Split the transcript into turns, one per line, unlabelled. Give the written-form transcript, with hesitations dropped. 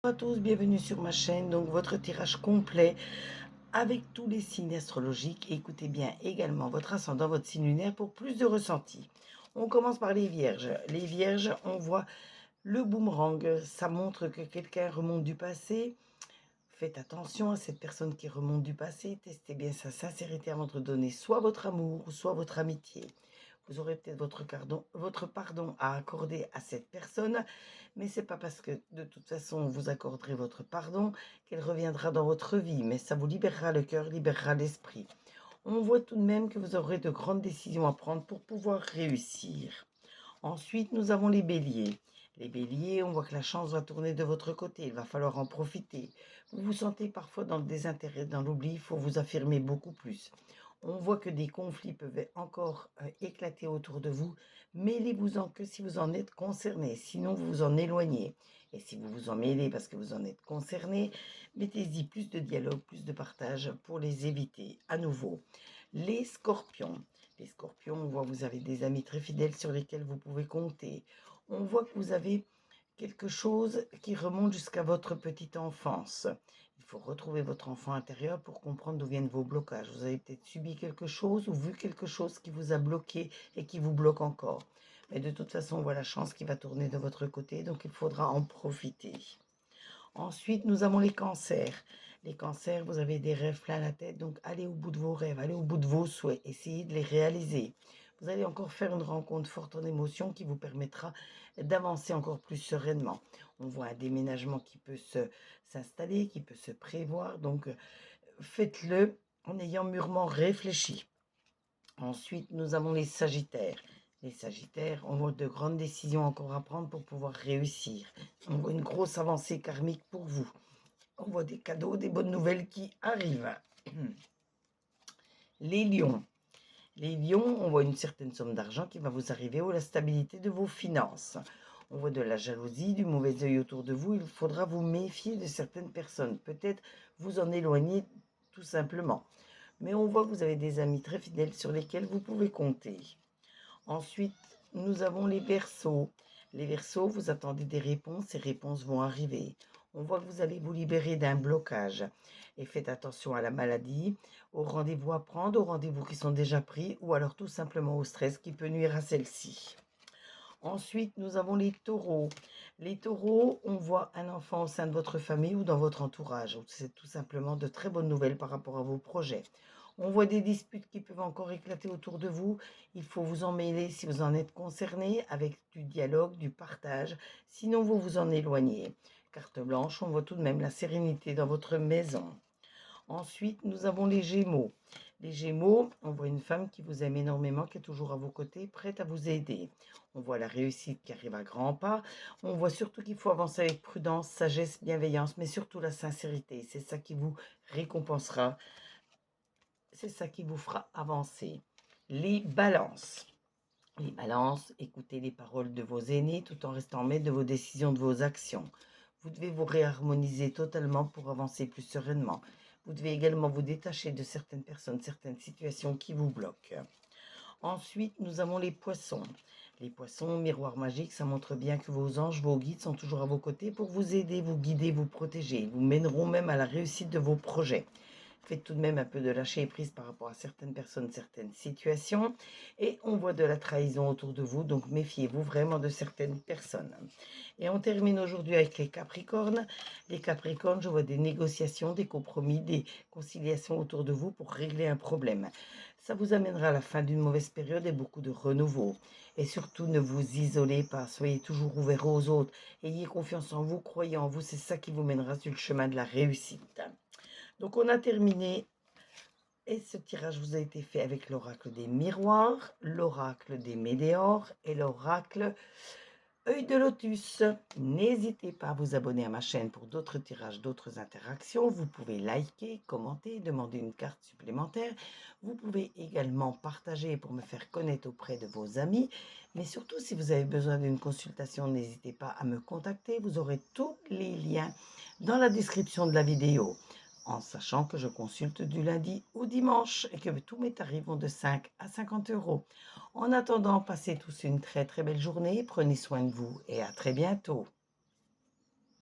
Bonjour à tous, bienvenue sur ma chaîne, donc votre tirage complet avec tous les signes astrologiques. Écoutez bien également votre ascendant, votre signe lunaire pour plus de ressenti. On commence par les vierges. Les vierges, on voit le boomerang, ça montre que quelqu'un remonte du passé. Faites attention à cette personne qui remonte du passé, testez bien sa sincérité avant de donner soit votre amour, soit votre amitié. Vous aurez peut-être votre pardon à accorder à cette personne, mais c'est pas parce que de toute façon vous accorderez votre pardon qu'elle reviendra dans votre vie, mais ça vous libérera le cœur, libérera l'esprit. On voit tout de même que vous aurez de grandes décisions à prendre pour pouvoir réussir. Ensuite, nous avons les béliers. Les béliers, on voit que la chance va tourner de votre côté, il va falloir en profiter. Vous vous sentez parfois dans le désintérêt, dans l'oubli, il faut vous affirmer beaucoup plus. On voit que des conflits peuvent encore éclater autour de vous. Mêlez-vous-en que si vous en êtes concerné, sinon vous vous en éloignez. Et si vous vous en mêlez parce que vous en êtes concerné, mettez-y plus de dialogue, plus de partage pour les éviter. À nouveau, les scorpions. Les scorpions, on voit que vous avez des amis très fidèles sur lesquels vous pouvez compter. On voit que vous avez quelque chose qui remonte jusqu'à votre petite enfance. Il faut retrouver votre enfant intérieur pour comprendre d'où viennent vos blocages. Vous avez peut-être subi quelque chose ou vu quelque chose qui vous a bloqué et qui vous bloque encore. Mais de toute façon, on voit la chance qui va tourner de votre côté, donc il faudra en profiter. Ensuite, nous avons les cancers. Les cancers, vous avez des rêves plein la tête, donc allez au bout de vos rêves, allez au bout de vos souhaits, essayez de les réaliser. Vous allez encore faire une rencontre forte en émotion qui vous permettra d'avancer encore plus sereinement. On voit un déménagement qui peut s'installer, qui peut se prévoir, donc faites-le en ayant mûrement réfléchi. Ensuite, nous avons les sagittaires. Les sagittaires, on voit de grandes décisions encore à prendre pour pouvoir réussir. On voit une grosse avancée karmique pour vous. On voit des cadeaux, des bonnes nouvelles qui arrivent. Les lions. Les lions, on voit une certaine somme d'argent qui va vous arriver ou la stabilité de vos finances. On voit de la jalousie, du mauvais œil autour de vous. Il faudra vous méfier de certaines personnes. Peut-être vous en éloigner tout simplement. Mais on voit que vous avez des amis très fidèles sur lesquels vous pouvez compter. Ensuite, nous avons les Verseaux. Les Verseaux, vous attendez des réponses, ces réponses vont arriver. On voit que vous allez vous libérer d'un blocage. Et faites attention à la maladie, aux rendez-vous à prendre, aux rendez-vous qui sont déjà pris, ou alors tout simplement au stress qui peut nuire à celle-ci. Ensuite, nous avons les taureaux. Les taureaux, on voit un enfant au sein de votre famille ou dans votre entourage. C'est tout simplement de très bonnes nouvelles par rapport à vos projets. On voit des disputes qui peuvent encore éclater autour de vous. Il faut vous en mêler si vous en êtes concerné avec du dialogue, du partage. Sinon, vous vous en éloignez. Carte blanche, on voit tout de même la sérénité dans votre maison. Ensuite, nous avons les Gémeaux. Les Gémeaux, on voit une femme qui vous aime énormément, qui est toujours à vos côtés, prête à vous aider. On voit la réussite qui arrive à grands pas. On voit surtout qu'il faut avancer avec prudence, sagesse, bienveillance, mais surtout la sincérité. C'est ça qui vous récompensera. C'est ça qui vous fera avancer. Les balances. Les balances, écoutez les paroles de vos aînés tout en restant maître de vos décisions, de vos actions. Vous devez vous réharmoniser totalement pour avancer plus sereinement. Vous devez également vous détacher de certaines personnes, certaines situations qui vous bloquent. Ensuite, nous avons les poissons. Les poissons, miroir magique, ça montre bien que vos anges, vos guides sont toujours à vos côtés pour vous aider, vous guider, vous protéger. Ils vous mèneront même à la réussite de vos projets. Faites tout de même un peu de lâcher prise par rapport à certaines personnes, certaines situations. Et on voit de la trahison autour de vous, donc méfiez-vous vraiment de certaines personnes. Et on termine aujourd'hui avec les Capricornes. Les Capricornes, je vois des négociations, des compromis, des conciliations autour de vous pour régler un problème. Ça vous amènera à la fin d'une mauvaise période et beaucoup de renouveau. Et surtout, ne vous isolez pas, soyez toujours ouvert aux autres. Ayez confiance en vous, croyez en vous, c'est ça qui vous mènera sur le chemin de la réussite. Donc on a terminé et ce tirage vous a été fait avec l'oracle des miroirs, l'oracle des météores et l'oracle œil de lotus. N'hésitez pas à vous abonner à ma chaîne pour d'autres tirages, d'autres interactions. Vous pouvez liker, commenter, demander une carte supplémentaire. Vous pouvez également partager pour me faire connaître auprès de vos amis. Mais surtout, si vous avez besoin d'une consultation, n'hésitez pas à me contacter. Vous aurez tous les liens dans la description de la vidéo. En sachant que je consulte du lundi au dimanche et que tous mes tarifs vont de 5 à 50 euros. En attendant, passez tous une très très belle journée, prenez soin de vous et à très bientôt.